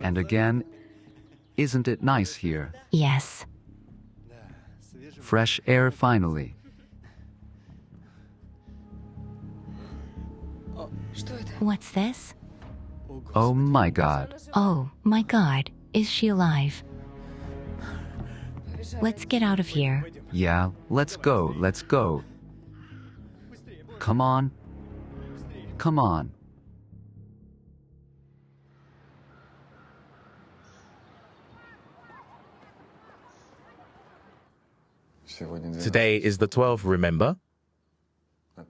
And again, isn't it nice here? Yes. Fresh air finally. What's this? Oh my God. Oh, my God. Is she alive? Let's get out of here. Yeah, let's go, let's go. Come on. Come on. Today is the 12th, remember?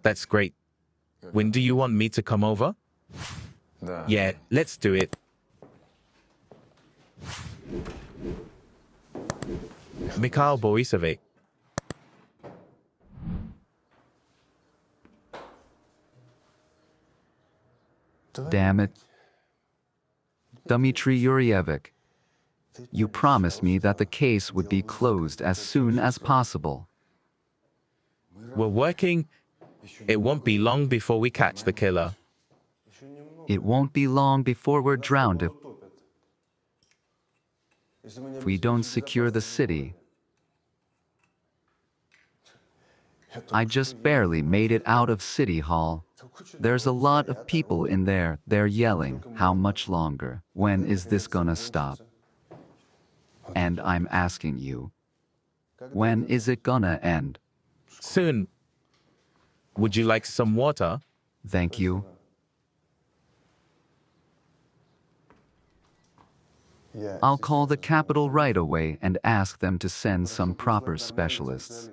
That's great. When do you want me to come over? Yeah, let's do it. Mikhail Borisovich. Damn it. Dmitry Yuriyevich, you promised me that the case would be closed as soon as possible. We're working. It won't be long before we catch the killer. It won't be long before we're drowned if we don't secure the city. I just barely made it out of City Hall. There's a lot of people in there. They're yelling, how much longer? When is this gonna stop? And I'm asking you, when is it gonna end? Soon. Would you like some water? Thank you. I'll call the capital right away and ask them to send some proper specialists.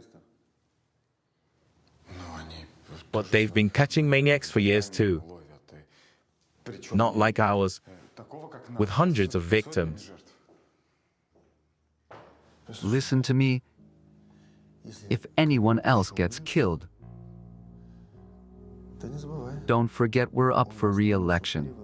But they've been catching maniacs for years too. Not like ours, with hundreds of victims. Listen to me. If anyone else gets killed, don't forget we're up for re-election.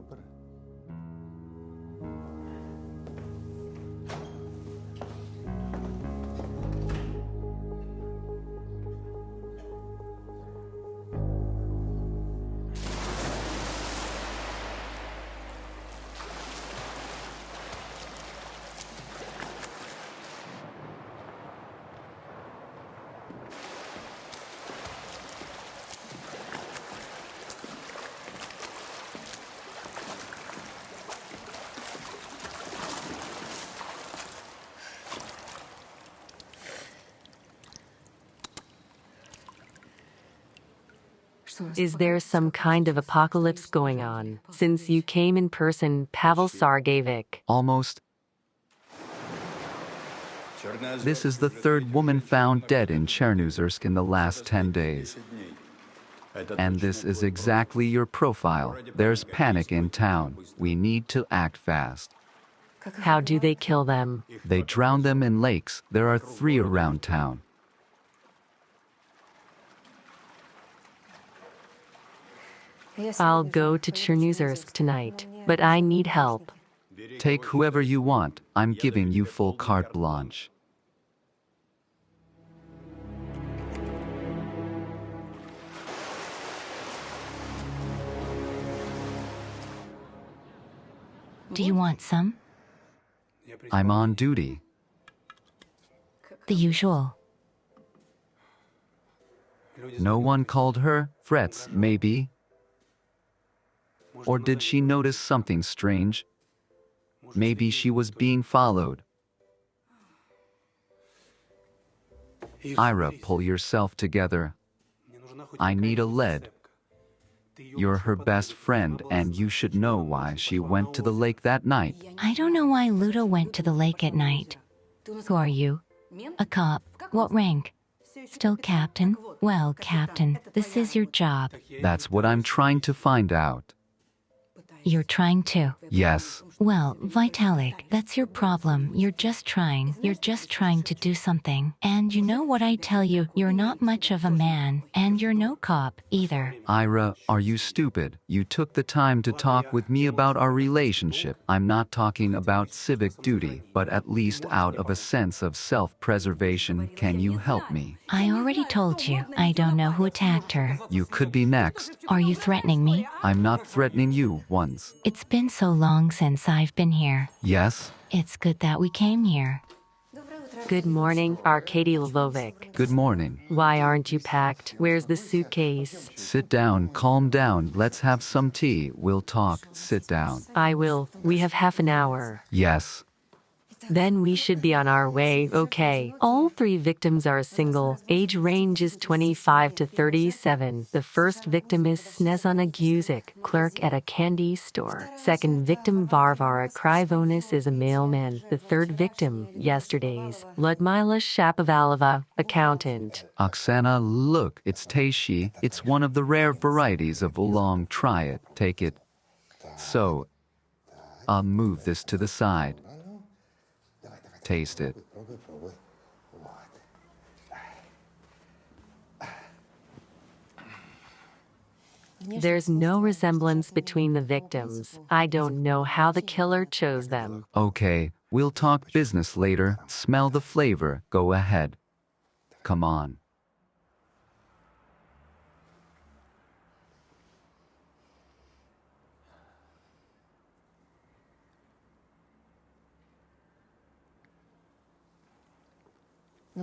Is there some kind of apocalypse going on? Since you came in person, Pavel Sergeyevich. Almost. This is the third woman found dead in Chernozersk in the last 10 days. And this is exactly your profile. There's panic in town. We need to act fast. How do they kill them? They drown them in lakes. There are 3 around town. I'll go to Chernozersk tonight, but I need help. Take whoever you want. I'm giving you full carte blanche. Do you want some? I'm on duty. The usual. No one called her? Frets, maybe? Or did she notice something strange? Maybe she was being followed. Ira, pull yourself together. I need a lead. You're her best friend, and you should know why she went to the lake that night. I don't know why Ludo went to the lake at night. Who are you? A cop. What rank? Still captain? Well, captain, this is your job. That's what I'm trying to find out. You're trying to. Yes. Well, Vitalik, that's your problem. You're just trying to do something. And you know what I tell you, you're not much of a man, and you're no cop, either. Ira, are you stupid? You took the time to talk with me about our relationship. I'm not talking about civic duty, but at least out of a sense of self-preservation, can you help me? I already told you, I don't know who attacked her. You could be next. Are you threatening me? I'm not threatening you once. It's been so long since I've been here. Yes? It's good that we came here. Good morning, Arkady Lvovic. Good morning. Why aren't you packed? Where's the suitcase? Sit down, calm down, let's have some tea. We'll talk. Sit down. I will. We have half an hour. Yes. Then we should be on our way, okay. All three victims are single. Age range is 25 to 37. The first victim is Snezana Guzik, clerk at a candy store. Second victim, Varvara Krivonis, is a mailman. The third victim, yesterday's, Ludmila Shapovalova, accountant. Oksana, look, it's teishi. It's one of the rare varieties of oolong. Try it. Take it. So, I'll move this to the side. Taste it. There's no resemblance between the victims. I don't know how the killer chose them. Okay, we'll talk business later. Smell the flavor. Go ahead. Come on.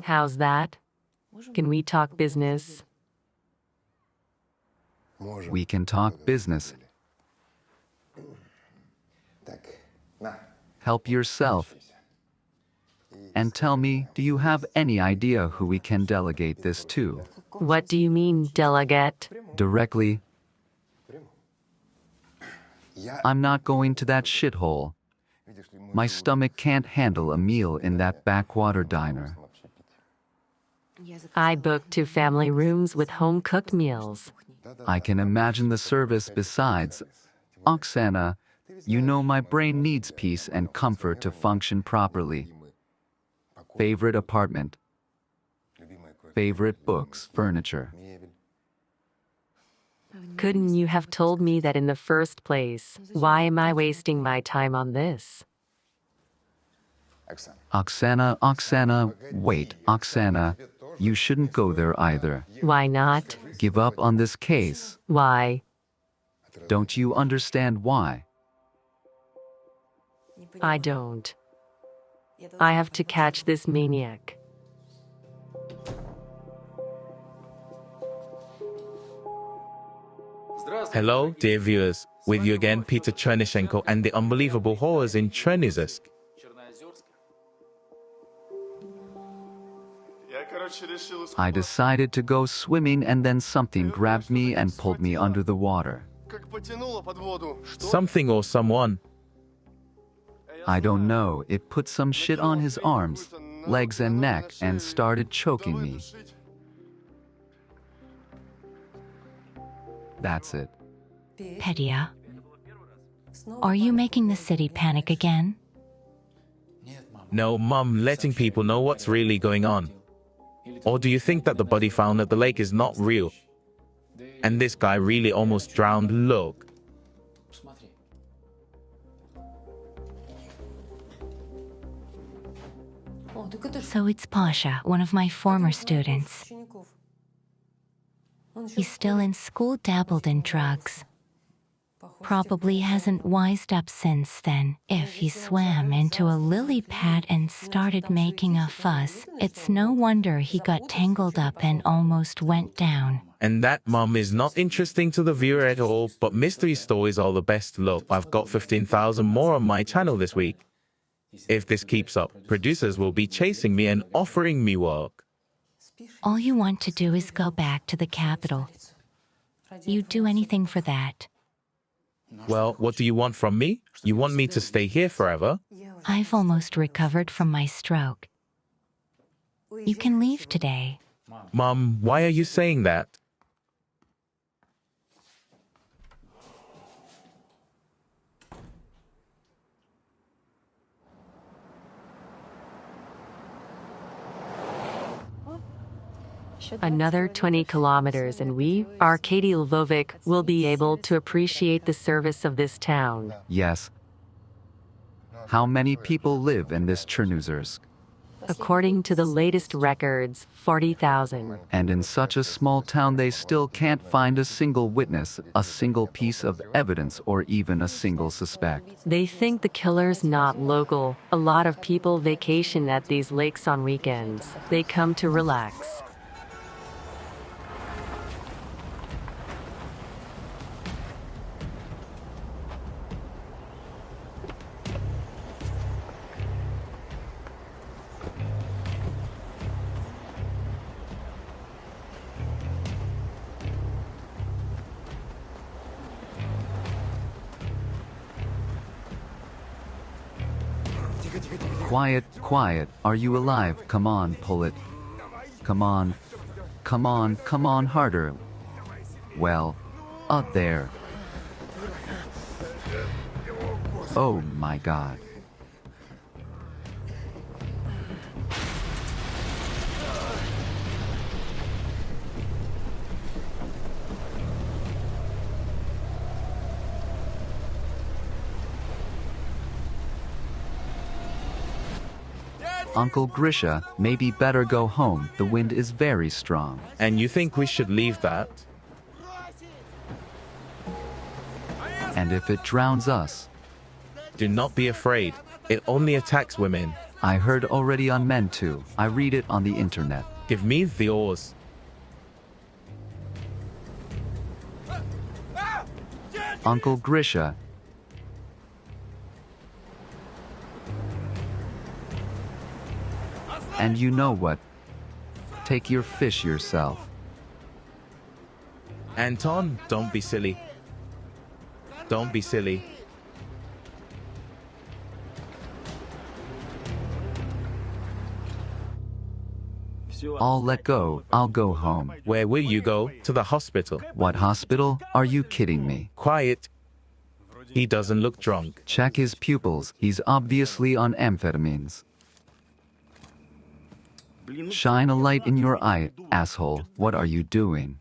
How's that? Can we talk business? We can talk business. Help yourself. And tell me, do you have any idea who we can delegate this to? What do you mean, delegate? Directly. I'm not going to that shithole. My stomach can't handle a meal in that backwater diner. I booked 2 family rooms with home-cooked meals. I can imagine the service besides. Oksana, you know my brain needs peace and comfort to function properly. Favorite apartment. Favorite books, furniture. Couldn't you have told me that in the first place? Why am I wasting my time on this? Oksana, wait, Oksana, you shouldn't go there either. Why not? Give up on this case. Why? Don't you understand why? I don't. I have to catch this maniac. Hello, dear viewers. With you again, Peter Chernyshenko and the unbelievable horrors in Chernizisk. I decided to go swimming and then something grabbed me and pulled me under the water. Something or someone. I don't know, it put some shit on his arms, legs and neck and started choking me. That's it. Petya, are you making the city panic again? No, Mum, letting people know what's really going on. Or do you think that the body found at the lake is not real? And this guy really almost drowned, look. So it's Pasha, one of my former students. He's still in school, dabbled in drugs. Probably hasn't wised up since then. If he swam into a lily pad and started making a fuss, it's no wonder he got tangled up and almost went down. And that, Mum, is not interesting to the viewer at all, but mystery stories are the best. Look, I've got 15,000 more on my channel this week. If this keeps up, producers will be chasing me and offering me work. All you want to do is go back to the capital. You'd do anything for that. Well, what do you want from me? You want me to stay here forever? I've almost recovered from my stroke. You can leave today. Mum, why are you saying that? Another 20 kilometers and we, Arkady Lvovic, will be able to appreciate the service of this town. Yes. How many people live in this Chernozersk? According to the latest records, 40,000. And in such a small town they still can't find a single witness, a single piece of evidence, or even a single suspect. They think the killer's not local. A lot of people vacation at these lakes on weekends. They come to relax. Quiet, quiet, are you alive? Come on, pull it. Come on, come on, come on, harder. Well, up there. Oh my God. Uncle Grisha, maybe better go home. The wind is very strong. And you think we should leave that? And if it drowns us? Do not be afraid. It only attacks women. I heard already on men too. I read it on the internet. Give me the oars. Uncle Grisha. And you know what? Take your fish yourself. Anton, don't be silly. Don't be silly. I'll let go. I'll go home. Where will you go? To the hospital. What hospital? Are you kidding me? Quiet. He doesn't look drunk. Check his pupils. He's obviously on amphetamines. Shine a light in your eye, asshole. What are you doing?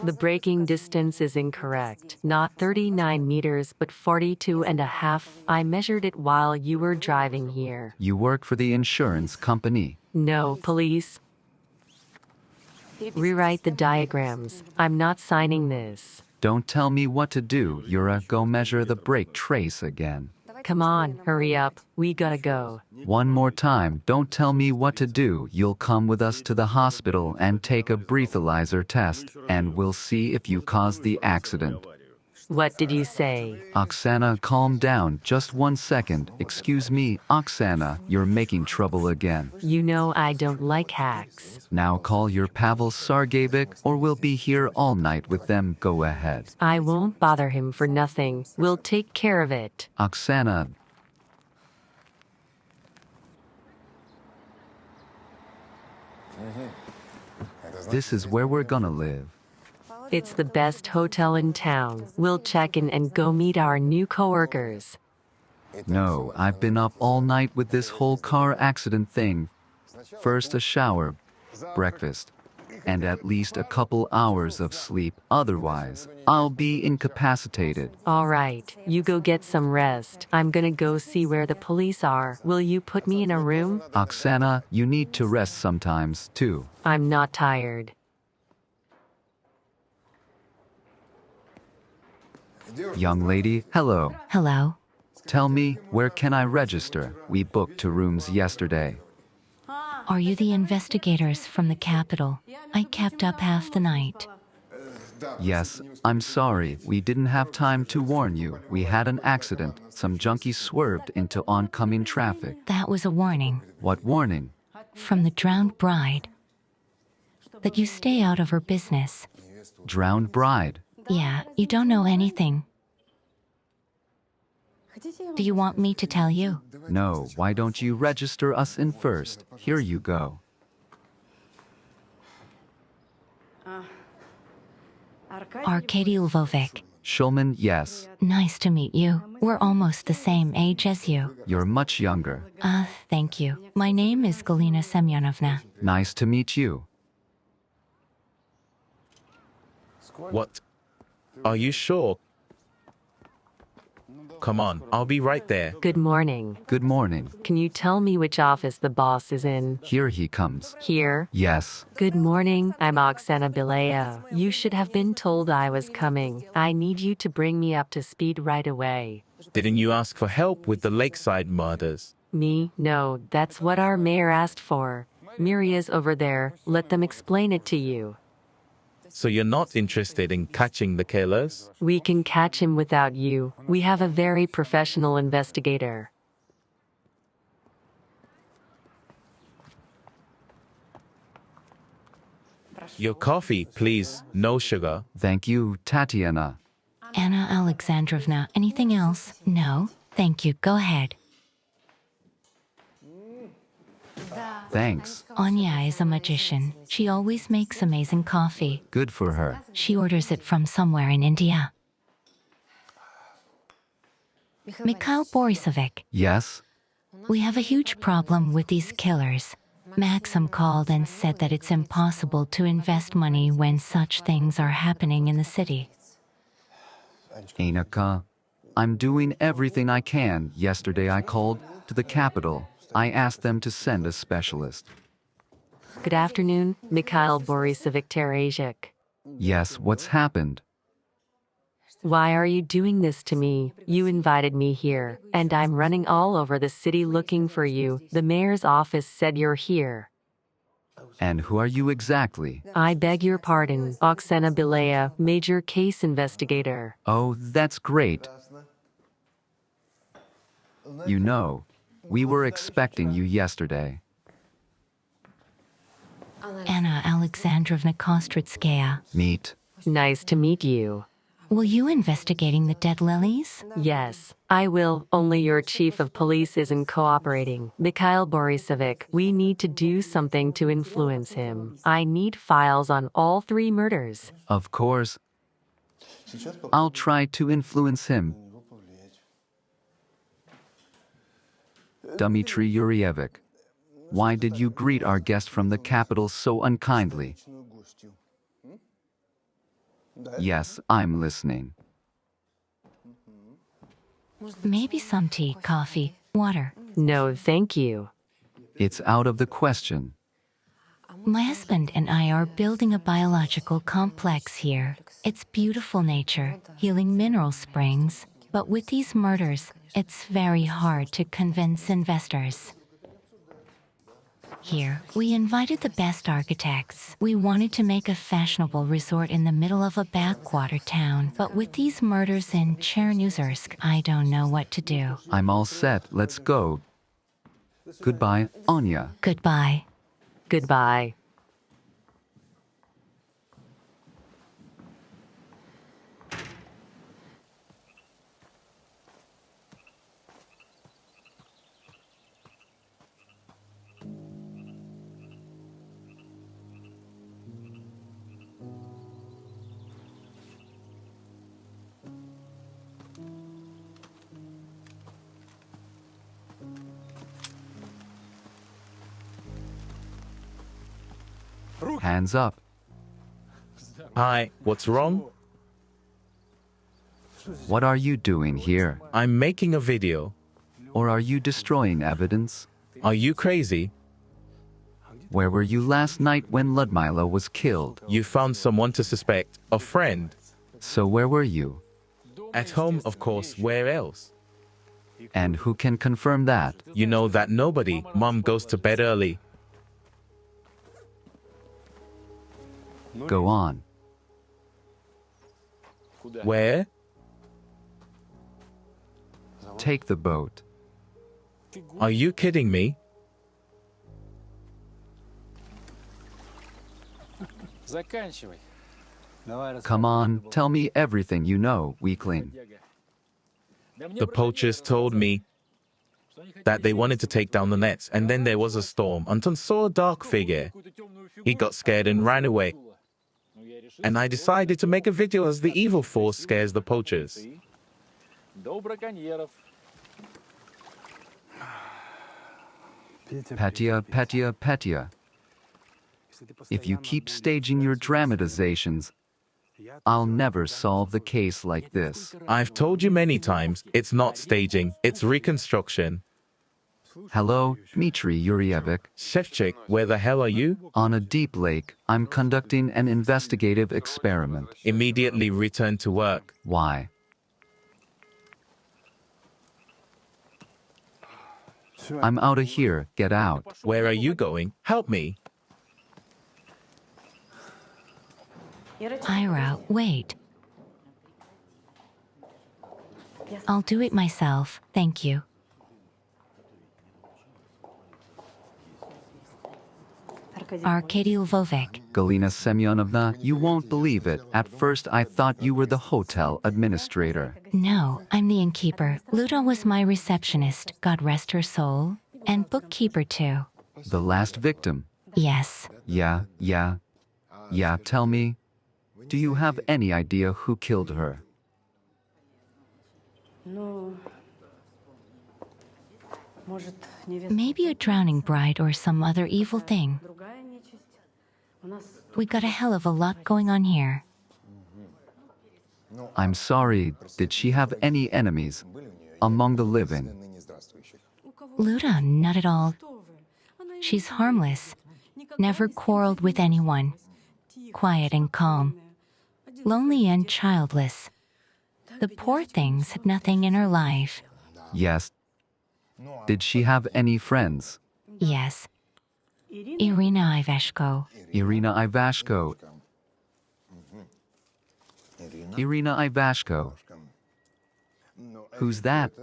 The braking distance is incorrect. Not 39 meters, but 42.5. I measured it while you were driving here. You work for the insurance company. No, police. Rewrite the diagrams. I'm not signing this. Don't tell me what to do, Yura. Go measure the brake trace again. Come on, hurry up. We gotta go. One more time, don't tell me what to do. You'll come with us to the hospital and take a breathalyzer test, and we'll see if you caused the accident. What did you say? Oksana, calm down. Just 1 second. Excuse me, Oksana, you're making trouble again. You know I don't like hacks. Now call your Pavel Sergeyevich, or we'll be here all night with them. Go ahead. I won't bother him for nothing. We'll take care of it. Oksana. This is where we're gonna live. It's the best hotel in town. We'll check in and go meet our new coworkers. No, I've been up all night with this whole car accident thing. First a shower, breakfast, and at least a couple hours of sleep. Otherwise, I'll be incapacitated. All right, you go get some rest. I'm gonna go see where the police are. Will you put me in a room? Oksana, you need to rest sometimes, too. I'm not tired. Young lady, hello. Hello. Tell me, where can I register? We booked 2 rooms yesterday. Are you the investigators from the capital? I kept up half the night. Yes, I'm sorry. We didn't have time to warn you. We had an accident. Some junkie swerved into oncoming traffic. That was a warning What warning? from the drowned bride that you stay out of her business. Drowned bride. Yeah, you don't know anything. Do you want me to tell you? No, why don't you register us in first? Here you go. Arkady Lvovic. Schulman, yes. Nice to meet you. We're almost the same age as you. You're much younger. Thank you. My name is Galina Semyonovna. Nice to meet you. What? Are you sure? Come on, I'll be right there. Good morning. Good morning. Can you tell me which office the boss is in? Here he comes. Here? Yes. Good morning. I'm Oksana Bila. You should have been told I was coming. I need you to bring me up to speed right away. Didn't you ask for help with the lakeside murders? Me? No, that's what our mayor asked for. Miria's over there. Let them explain it to you. So you're not interested in catching the killers? We can catch him without you. We have a very professional investigator. Your coffee, please. No sugar. Thank you, Tatiana. Anna Alexandrovna, anything else? No? Thank you. Go ahead. Thanks. Anya is a magician. She always makes amazing coffee. Good for her. She orders it from somewhere in India. Mikhail Borisovich, Yes? we have a huge problem with these killers. Maxim called and said that it's impossible to invest money when such things are happening in the city. Annika, I'm doing everything I can. Yesterday I called to the capital. I asked them to send a specialist. Good afternoon, Mikhail Borisovich Terezhik. Yes, what's happened? Why are you doing this to me? You invited me here, and I'm running all over the city looking for you. The mayor's office said you're here. And who are you exactly? I beg your pardon, Oksana Bila, major case investigator. Oh, that's great. You know, we were expecting you yesterday. Anna Alexandrovna Kostritskaya. Meet. Nice to meet you. Will you investigating the dead lilies? Yes, I will. Only your chief of police isn't cooperating. Mikhail Borisovich, we need to do something to influence him. I need files on all 3 murders. Of course. I'll try to influence him. Dmitry Yurievich, why did you greet our guest from the capital so unkindly? Yes, I'm listening. Maybe some tea, coffee, water. No, thank you. It's out of the question. My husband and I are building a biological complex here. It's beautiful nature, healing mineral springs. But with these murders, it's very hard to convince investors. Here, we invited the best architects. We wanted to make a fashionable resort in the middle of a backwater town. But with these murders in Chernozersk, I don't know what to do. I'm all set. Let's go. Goodbye, Anya. Goodbye. Goodbye. Hands up. Hi, what's wrong? What are you doing here? I'm making a video. Or are you destroying evidence? Are you crazy? Where were you last night when Ludmila was killed? You found someone to suspect, a friend. So where were you? At home, of course, where else? And who can confirm that? You know that nobody. Mom goes to bed early. Go on. Where? Take the boat. Are you kidding me? Come on, tell me everything you know, weakling. The poachers told me that they wanted to take down the nets, and then there was a storm. Anton saw a dark figure. He got scared and ran away. and I decided to make a video as the evil force scares the poachers. Petya, Petya, Petya. If you keep staging your dramatizations, I'll never solve the case like this. I've told you many times, it's not staging, it's reconstruction. Hello, Dmitry Yuryevic. Shevchik, where the hell are you? On a deep lake, I'm conducting an investigative experiment. Immediately return to work. Why? I'm out of here. Get out. Where are you going? Help me. Ira, wait. I'll do it myself, thank you. Arkady Lvovic. Galina Semyonovna, you won't believe it. At first, I thought you were the hotel administrator. No, I'm the innkeeper. Luda was my receptionist, God rest her soul, and bookkeeper too. The last victim. Yes. Yeah, tell me, do you have any idea who killed her? Maybe a drowning bride or some other evil thing. We got a hell of a lot going on here. I'm sorry, did she have any enemies among the living? Luda, not at all. She's harmless, never quarreled with anyone, quiet and calm, lonely and childless. The poor things had nothing in her life. Yes. Did she have any friends? Yes. Irina Ivashko. Irina Ivashko. Irina Ivashko. Who's that?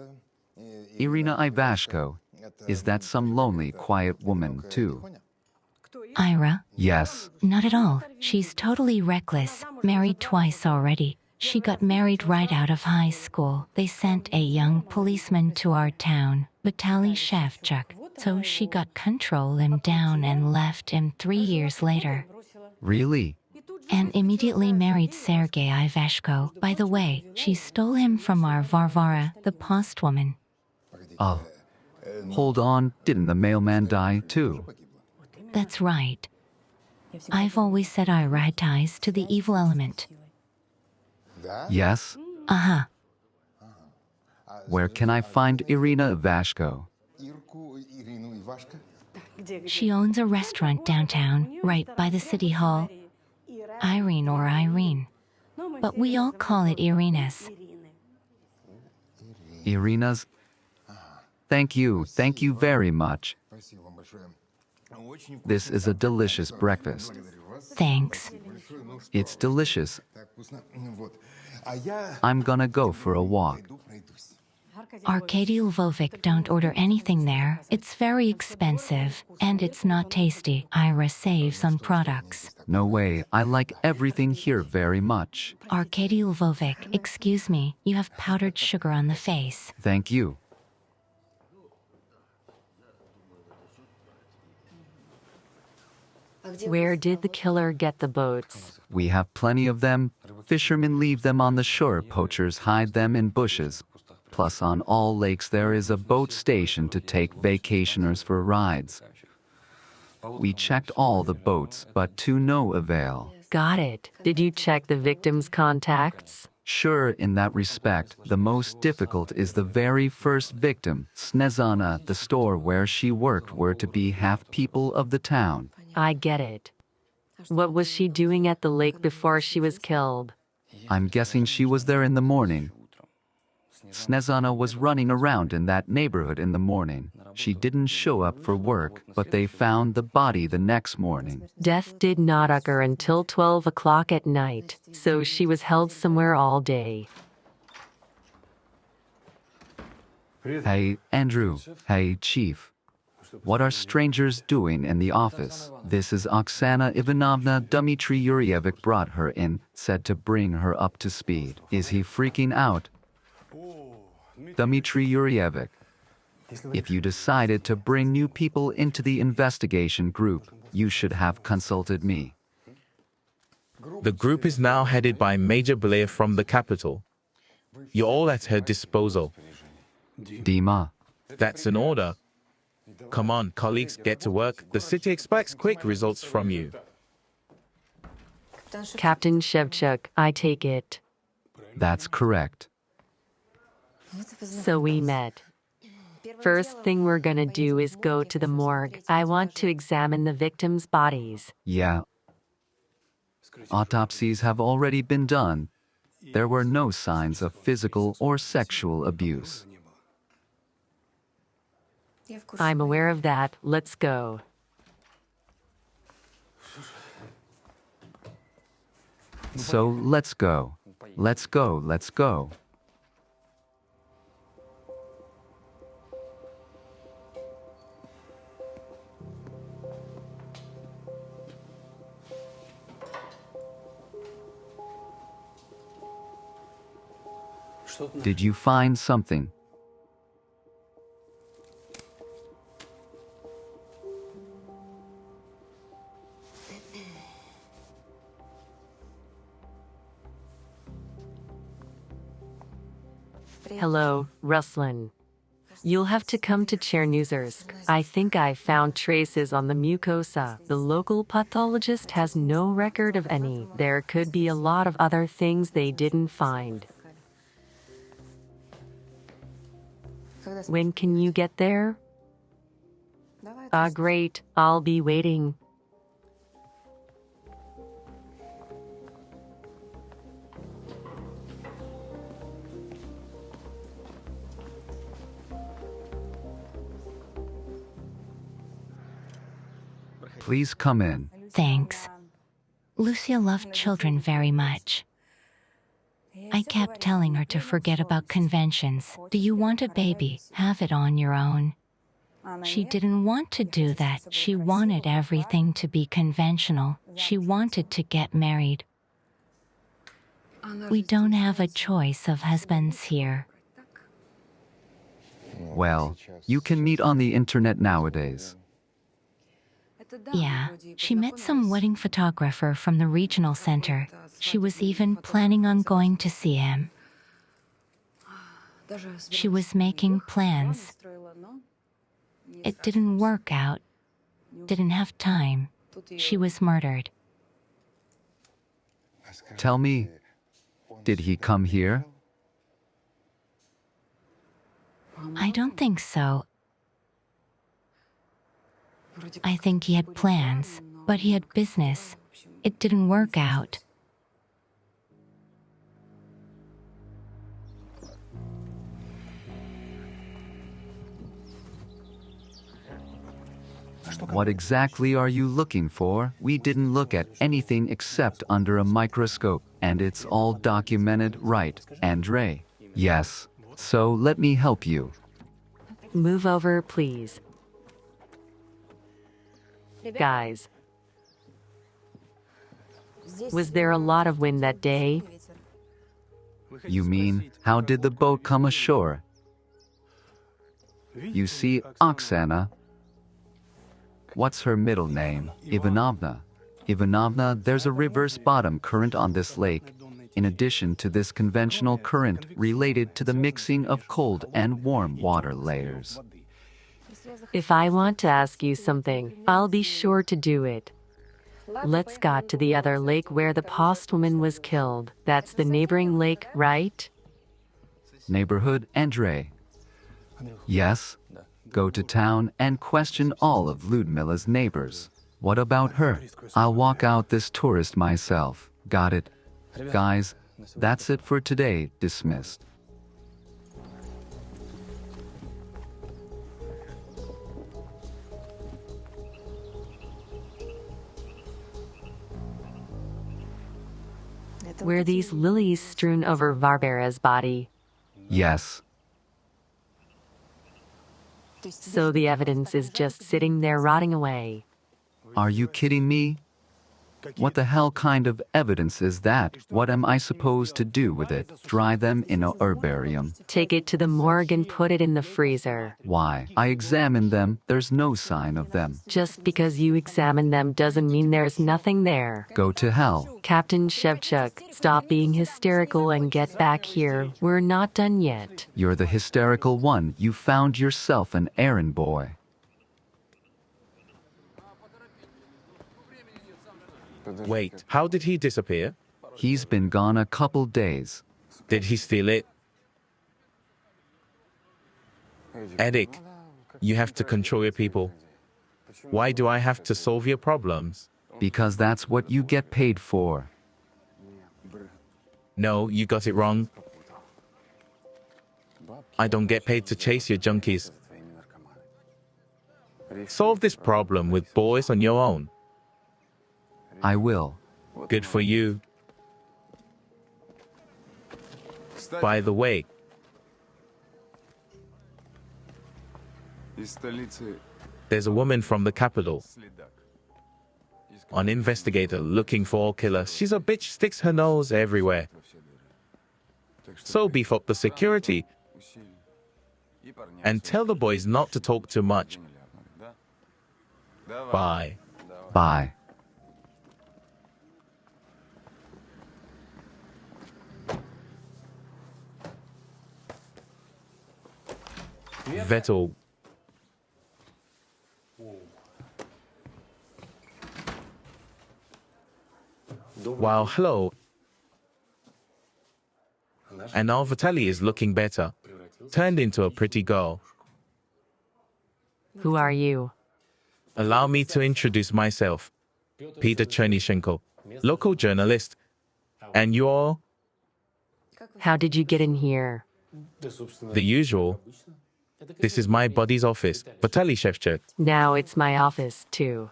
Irina Ivashko. Is that some lonely, quiet woman, too? Ira? Yes. Not at all. She's totally reckless. Married twice already. She got married right out of high school. They sent a young policeman to our town, Vitaly Shevchuk. So she got control him down and left him 3 years later. Really? And immediately married Sergei Ivashko. By the way, she stole him from our Varvara, the postwoman. Oh. Hold on, didn't the mailman die, too? That's right. I've always said Ira had ties to the evil element. Yes? Uh-huh. Where can I find Irina Ivashko? She owns a restaurant downtown, right by the city hall. Irene or Irene. But we all call it Irina's. Irina's? Thank you very much. This is a delicious breakfast. Thanks. It's delicious. I'm gonna go for a walk. Arkady Lvovic, don't order anything there. It's very expensive, and it's not tasty. Ira saves on products. No way, I like everything here very much. Arkady Lvovic, excuse me, you have powdered sugar on the face. Thank you. Where did the killer get the boats? We have plenty of them. Fishermen leave them on the shore, poachers hide them in bushes. Plus, on all lakes there is a boat station to take vacationers for rides. We checked all the boats, but to no avail. Got it. Did you check the victim's contacts? Sure, in that respect, the most difficult is the very first victim, Snezana. The store where she worked were to be half people of the town. I get it. What was she doing at the lake before she was killed? I'm guessing she was there in the morning. Snezana was running around in that neighborhood in the morning. She didn't show up for work, but they found the body the next morning. Death did not occur until 12 o'clock at night, so she was held somewhere all day. Hey, Andrew. Hey, Chief. What are strangers doing in the office? This is Oksana Ivanovna. Dmitry Yuryevic brought her in, said to bring her up to speed. Is he freaking out? Dmitry Yuryevic, if you decided to bring new people into the investigation group, you should have consulted me. The group is now headed by Major Blair from the capital. You're all at her disposal. Dima. That's an order. Come on, colleagues, get to work. The city expects quick results from you. Captain Shevchuk, I take it. That's correct. So we met. First thing we're gonna do is go to the morgue. I want to examine the victims' bodies. Yeah. Autopsies have already been done. There were no signs of physical or sexual abuse. I'm aware of that. Let's go. So let's go. Let's go, let's go. Did you find something? Hello, Ruslan. You'll have to come to Chernozersk. I think I found traces on the mucosa. The local pathologist has no record of any. There could be a lot of other things they didn't find. When can you get there? Great. I'll be waiting. Please come in. Thanks. Lucia loved children very much. I kept telling her to forget about conventions. Do you want a baby? Have it on your own. She didn't want to do that. She wanted everything to be conventional. She wanted to get married. We don't have a choice of husbands here. Well, you can meet on the internet nowadays. Yeah, she met some wedding photographer from the regional center. She was even planning on going to see him. She was making plans. It didn't work out. Didn't have time. She was murdered. Tell me, did he come here? I don't think so. I think he had plans, but he had business. It didn't work out. What exactly are you looking for? We didn't look at anything except under a microscope, and it's all documented, right, Andre? Yes. So let me help you. Move over, please. Guys, was there a lot of wind that day? You mean, how did the boat come ashore? You see, Oksana. What's her middle name? Ivanovna. Ivanovna, there's a reverse bottom current on this lake, in addition to this conventional current related to the mixing of cold and warm water layers. If I want to ask you something, I'll be sure to do it. Let's get to the other lake where the postwoman was killed. That's the neighboring lake, right? Neighborhood, Andre. Yes. Go to town and question all of Ludmila's neighbors. What about her? I'll walk out this tourist myself. Got it? Guys, that's it for today. Dismissed. Were these lilies strewn over Barbara's body? Yes. So the evidence is just sitting there rotting away. Are you kidding me? What the hell kind of evidence is that? What am I supposed to do with it? Dry them in a herbarium? Take it to the morgue and put it in the freezer. Why? I examined them. There's no sign of them. Just because you examine them doesn't mean there's nothing there. Go to hell. Captain Shevchuk, stop being hysterical and get back here. We're not done yet. You're the hysterical one. You found yourself an errand boy. Wait, how did he disappear? He's been gone a couple days. Did he steal it? Edik, you have to control your people. Why do I have to solve your problems? Because that's what you get paid for. No, you got it wrong. I don't get paid to chase your junkies. Solve this problem with boys on your own. I will. Good for you. By the way, there's a woman from the capital. An investigator looking for a killer. She's a bitch, sticks her nose everywhere. So beef up the security and tell the boys not to talk too much. Bye. Bye. Vettel. Wow, hello. And now Vitaly is looking better. Turned into a pretty girl. Who are you? Allow me to introduce myself. Peter Chernyshenko, local journalist. And you're How did you get in here? the usual. This is my buddy's office, Vitaly Shevchuk. Now it's my office, too.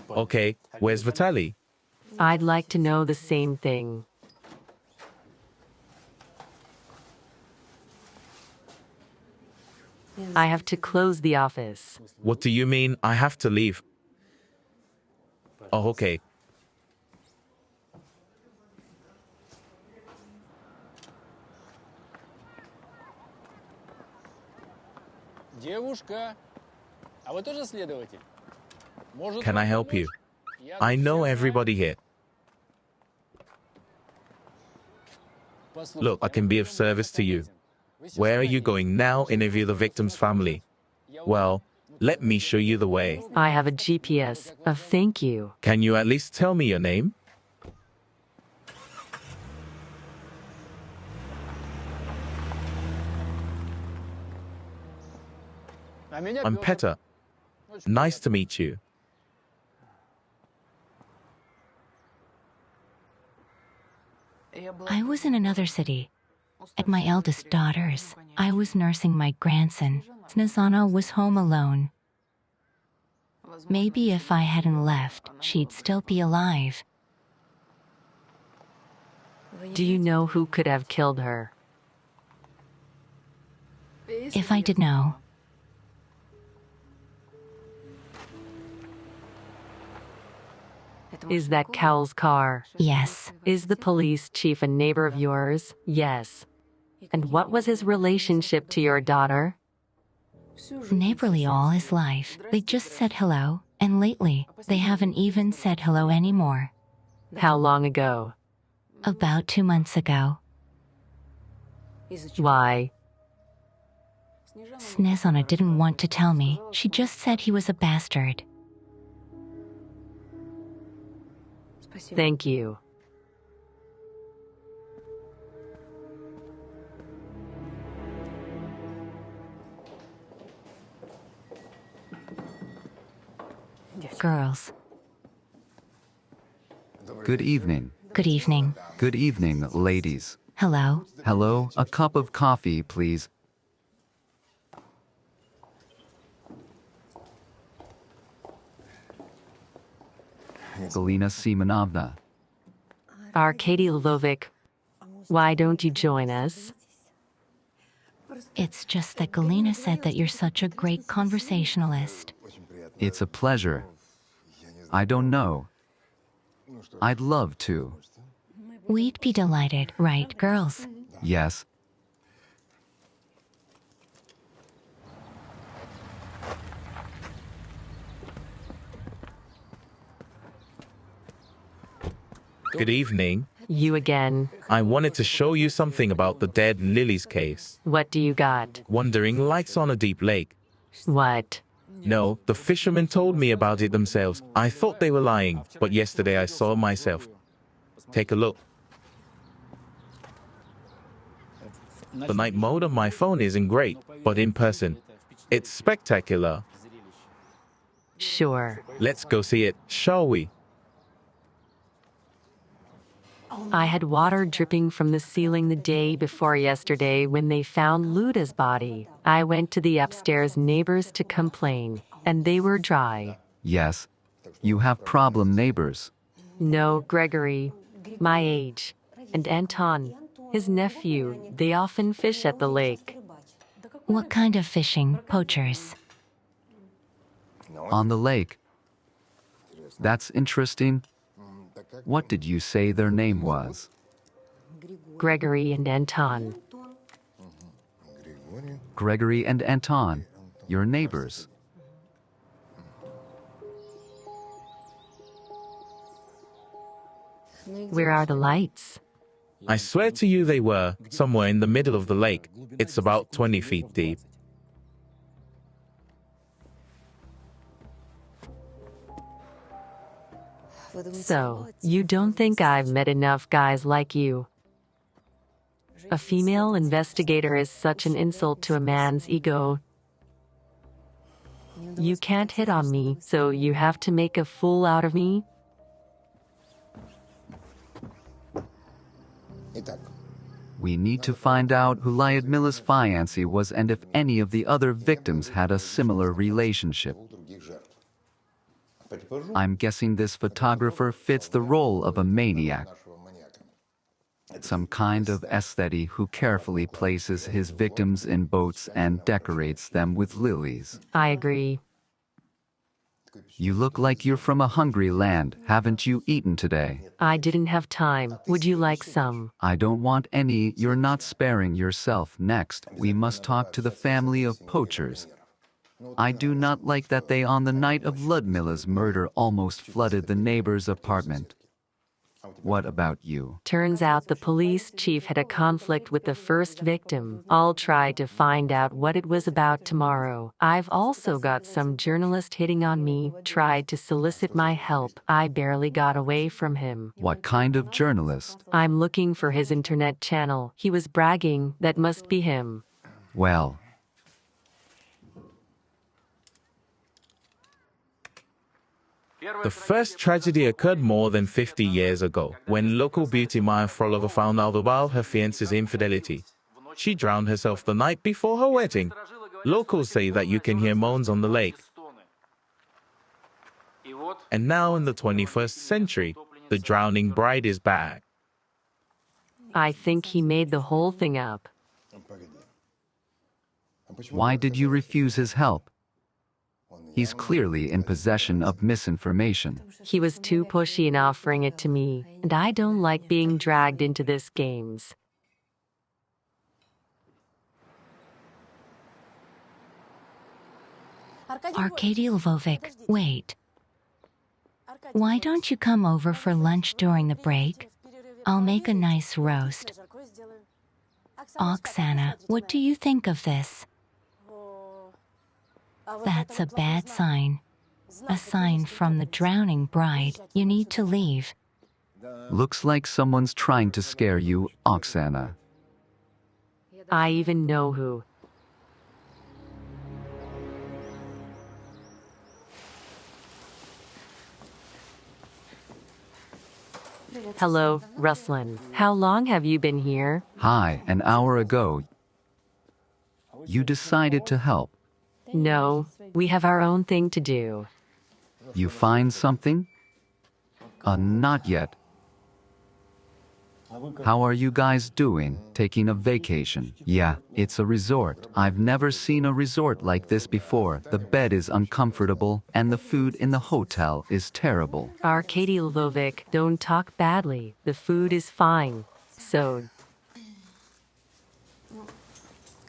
Okay, where's Vitaly? I'd like to know the same thing. I have to close the office. What do you mean I have to leave? Oh, okay. Девушка, а вы тоже следователь? Может, Can I help you? I know everybody here. Look, I can be of service to you. Where are you going now? Interview the victim's family. Well, let me show you the way. I have a GPS. Thank you. Can you at least tell me your name? I'm Petter. Nice to meet you. I was in another city. At my eldest daughter's, I was nursing my grandson. Snezana was home alone. Maybe if I hadn't left, she'd still be alive. Do you know who could have killed her? If I did know, Is that Cowell's car? yes. Is the police chief a neighbor of yours? Yes. And what was his relationship to your daughter? Neighborly all his life. They just said hello, and lately, they haven't even said hello anymore. How long ago? About 2 months ago, Why? Snezana didn't want to tell me. She just said he was a bastard. Thank you. Girls, Good evening. good evening. Good evening, ladies. Hello. Hello, a cup of coffee, please. Galina Simonovna. Arkady Lovic, why don't you join us? It's just that Galina said that you're such a great conversationalist. It's a pleasure. I don't know. I'd love to. We'd be delighted, right, girls? Yes. Good evening. You again. I wanted to show you something about the dead Lilies case. What do you got? Wandering lights on a deep lake. What? No, the fishermen told me about it themselves. I thought they were lying, but yesterday I saw it myself. Take a look. The night mode on my phone isn't great, but in person, it's spectacular. Sure. Let's go see it, shall we? I had water dripping from the ceiling the day before yesterday when they found Luda's body. I went to the upstairs neighbors to complain, and they were dry. Yes. You have problem neighbors. No, Gregory, my age, and Anton, his nephew, they often fish at the lake. What kind of fishing? Poachers. On the lake. That's interesting. What did you say their name was? Gregory and Anton. Gregory and Anton, your neighbors. Where are the lights? I swear to you they were, somewhere in the middle of the lake. It's about 20 feet deep. So, you don't think I've met enough guys like you? A female investigator is such an insult to a man's ego. You can't hit on me, so you have to make a fool out of me? We need to find out who Lyudmila's fiancé was and if any of the other victims had a similar relationship. I'm guessing this photographer fits the role of a maniac. Some kind of aesthete who carefully places his victims in boats and decorates them with lilies. I agree. You look like you're from a hungry land. Haven't you eaten today? I didn't have time. Would you like some? I don't want any. You're not sparing yourself. Next, we must talk to the family of poachers. I do not like that they on the night of Lyudmila's murder almost flooded the neighbor's apartment. What about you? Turns out the police chief had a conflict with the first victim. I'll try to find out what it was about tomorrow. I've also got some journalist hitting on me, tried to solicit my help. I barely got away from him. What kind of journalist? I'm looking for his internet channel. He was bragging. That must be him. Well, The first tragedy occurred more than 50 years ago, when local beauty Maya Frolova found out about her fiancé's infidelity. She drowned herself the night before her wedding. Locals say that you can hear moans on the lake. And now in the 21st century, the drowning bride is back. I think he made the whole thing up. why did you refuse his help? He's clearly in possession of misinformation. He was too pushy in offering it to me, and I don't like being dragged into this games. Arkady Lvovic, wait. Why don't you come over for lunch during the break? I'll make a nice roast. Oksana, what do you think of this? That's a bad sign. A sign from the drowning bride. You need to leave. Looks like someone's trying to scare you, Oksana. I even know who. Hello, Ruslan. How long have you been here? Hi, an hour ago. You decided to help. No, we have our own thing to do. You find something? Not yet. How are you guys doing? Taking a vacation? Yeah, it's a resort. I've never seen a resort like this before. The bed is uncomfortable, and the food in the hotel is terrible. Arkady Lvovic, don't talk badly. The food is fine. So,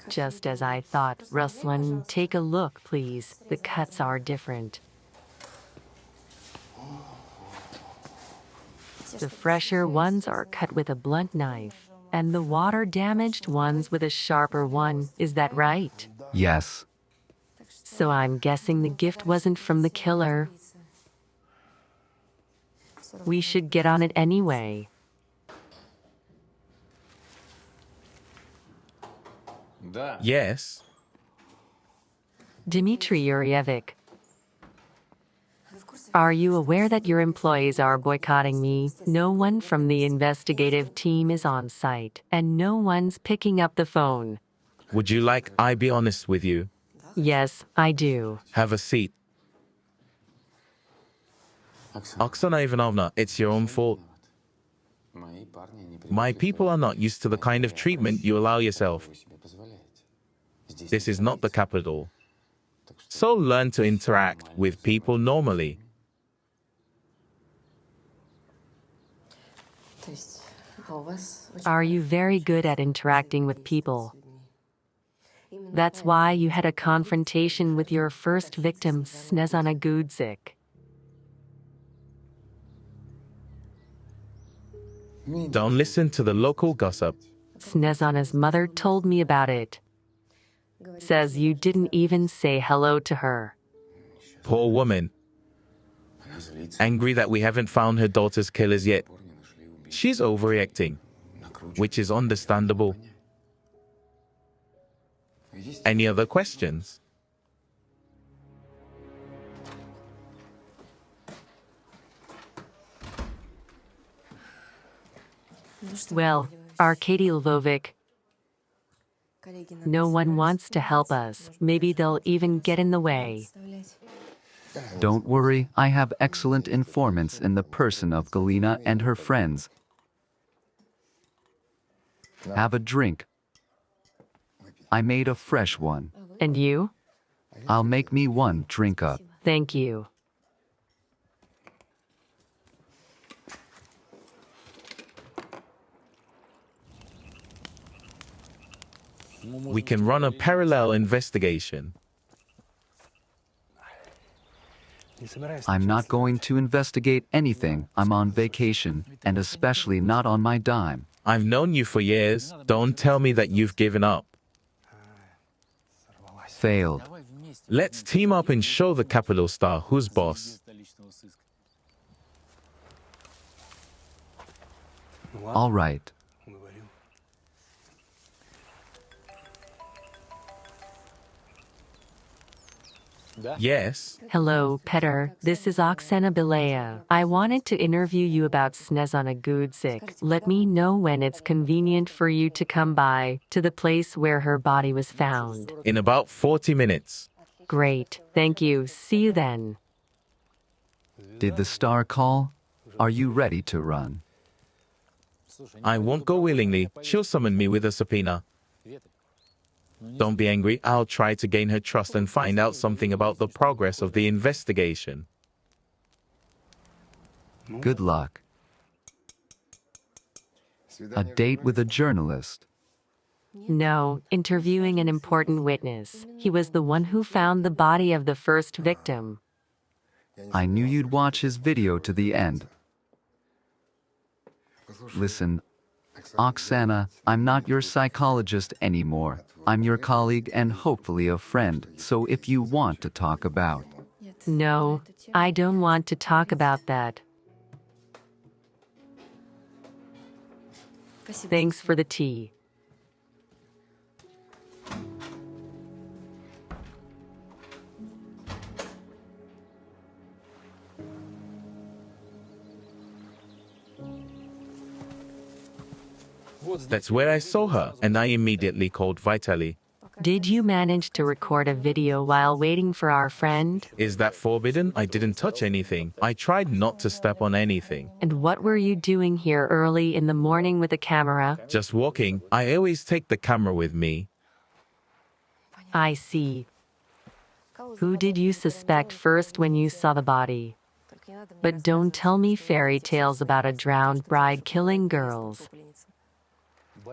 just as I thought. Ruslan, take a look, please. The cuts are different. The fresher ones are cut with a blunt knife, and the water-damaged ones with a sharper one. Is that right? Yes. So I'm guessing the gift wasn't from the killer. We should get on it anyway. Yes. Dmitry Yurevich, are you aware that your employees are boycotting me? No one from the investigative team is on site, and no one's picking up the phone. Would you like I be honest with you? Yes, I do. Have a seat. Oksana Ivanovna, it's your own fault. My people are not used to the kind of treatment you allow yourself. This is not the capital. So learn to interact with people normally. Are you very good at interacting with people? That's why you had a confrontation with your first victim, Snezana Gudzik. Don't listen to the local gossip. Snezana's mother told me about it. Says you didn't even say hello to her. Poor woman. Angry that we haven't found her daughter's killers yet. She's overreacting, which is understandable. Any other questions? Well, Arkady Lvovic, no one wants to help us. Maybe they'll even get in the way. Don't worry, I have excellent informants in the person of Galina and her friends. Have a drink. I made a fresh one. And you? I'll make me one drink up. Thank you. We can run a parallel investigation. I'm not going to investigate anything. I'm on vacation, and especially not on my dime. I've known you for years. Don't tell me that you've given up. Failed. Let's team up and show the capital star who's boss. All right. Yes. Hello, Peter. This is Oksana Bila. I wanted to interview you about Snezana Gudzik. Let me know when it's convenient for you to come by to the place where her body was found. In about 40 minutes. Great. Thank you. See you then. Did the star call? Are you ready to run? I won't go willingly. She'll summon me with a subpoena. Don't be angry. I'll try to gain her trust and find out something about the progress of the investigation. Good luck. A date with a journalist. No, interviewing an important witness. He was the one who found the body of the first victim. I knew you'd watch his video to the end. Listen, Oksana, I'm not your psychologist anymore. I'm your colleague and hopefully a friend, so if you want to talk about. No, I don't want to talk about that. Thanks for the tea. That's where I saw her, and I immediately called Vitaly. Did you manage to record a video while waiting for our friend? Is that forbidden? I didn't touch anything. I tried not to step on anything. And what were you doing here early in the morning with a camera? Just walking. I always take the camera with me. I see. Who did you suspect first when you saw the body? But don't tell me fairy tales about a drowned bride killing girls.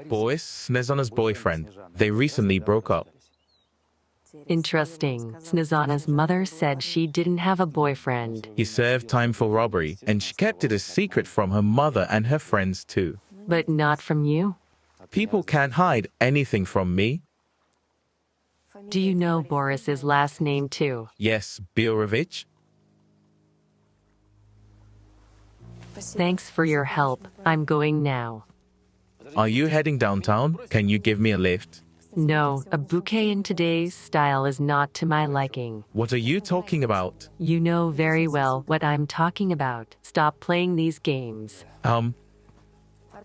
Boris, Snezana's boyfriend. They recently broke up. Interesting. Snezana's mother said she didn't have a boyfriend. He served time for robbery, and she kept it a secret from her mother and her friends too. But not from you? People can't hide anything from me. Do you know Boris's last name too? Yes, Birovich. Thanks for your help. I'm going now. Are you heading downtown? Can you give me a lift? No, a bouquet in today's style is not to my liking. What are you talking about? You know very well what I'm talking about. Stop playing these games.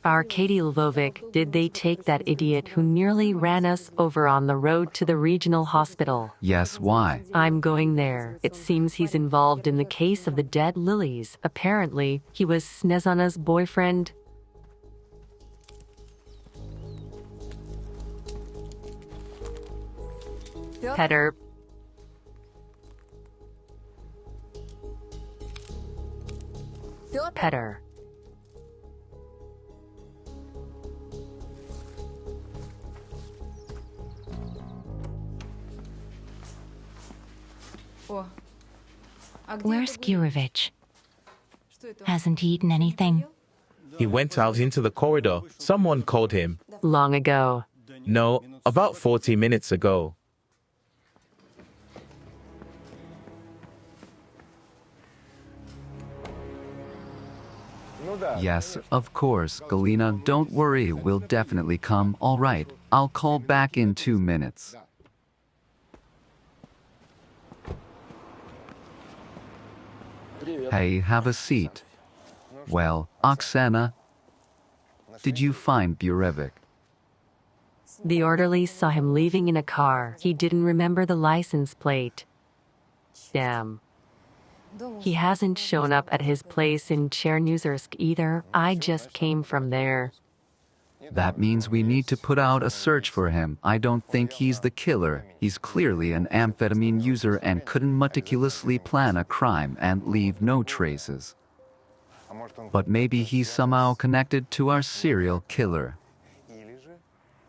Arkady Lvovic, did they take that idiot who nearly ran us over on the road to the regional hospital? Yes, why? I'm going there. It seems he's involved in the case of the dead lilies. Apparently, he was Snezana's boyfriend. Petter. Petter. Where's Gurevich? Hasn't he eaten anything? He went out into the corridor. Someone called him. Long ago. No, about 40 minutes ago. Yes, of course, Galina, don't worry, we'll definitely come. All right, I'll call back in 2 minutes. Hey, have a seat. Well, Oksana, did you find Burevik? The orderly saw him leaving in a car. He didn't remember the license plate. Damn. He hasn't shown up at his place in Chernozersk either. I just came from there. That means we need to put out a search for him. I don't think he's the killer. He's clearly an amphetamine user and couldn't meticulously plan a crime and leave no traces. But maybe he's somehow connected to our serial killer.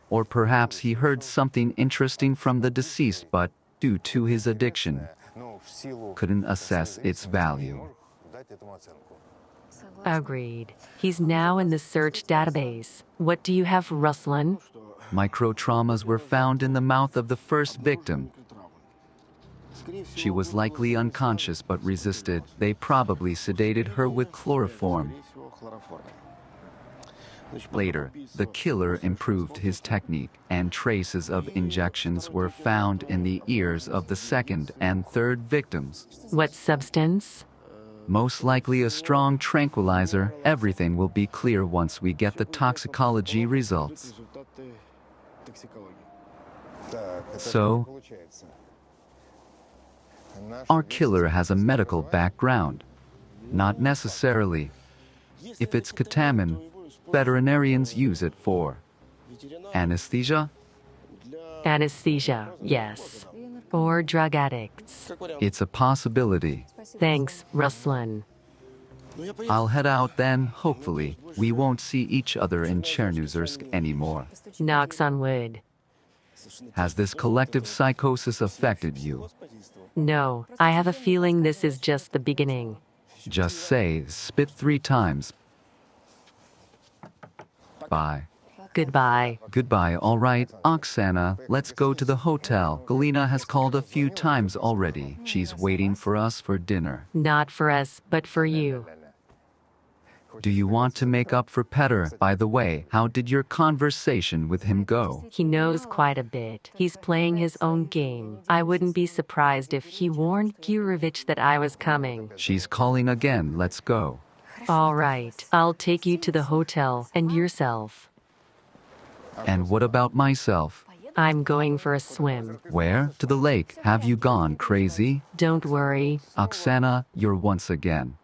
Or perhaps he heard something interesting from the deceased, but due to his addiction, couldn't assess its value. Agreed. He's now in the search database. What do you have, Ruslan? Microtraumas were found in the mouth of the first victim. She was likely unconscious but resisted. They probably sedated her with chloroform. Later, the killer improved his technique, and traces of injections were found in the ears of the second and third victims. What substance? Most likely a strong tranquilizer. Everything will be clear once we get the toxicology results. So, our killer has a medical background. Not necessarily. If it's ketamine, veterinarians use it for anesthesia. Anesthesia, yes. Or drug addicts. It's a possibility. Thanks, Ruslan. I'll head out then. Hopefully, we won't see each other in Chernozersk anymore. Knocks on wood. Has this collective psychosis affected you? No, I have a feeling this is just the beginning. Just say, spit 3 times. Bye. Goodbye. Goodbye, all right. Oksana, let's go to the hotel. Galina has called a few times already. She's waiting for us for dinner. Not for us, but for you. Do you want to make up for Petter? By the way, how did your conversation with him go? He knows quite a bit. He's playing his own game. I wouldn't be surprised if he warned Gurevich that I was coming. She's calling again. Let's go. All right. I'll take you to the hotel and yourself. And what about myself? I'm going for a swim. Where? To the lake. Have you gone crazy? Don't worry. Oksana, you're once again.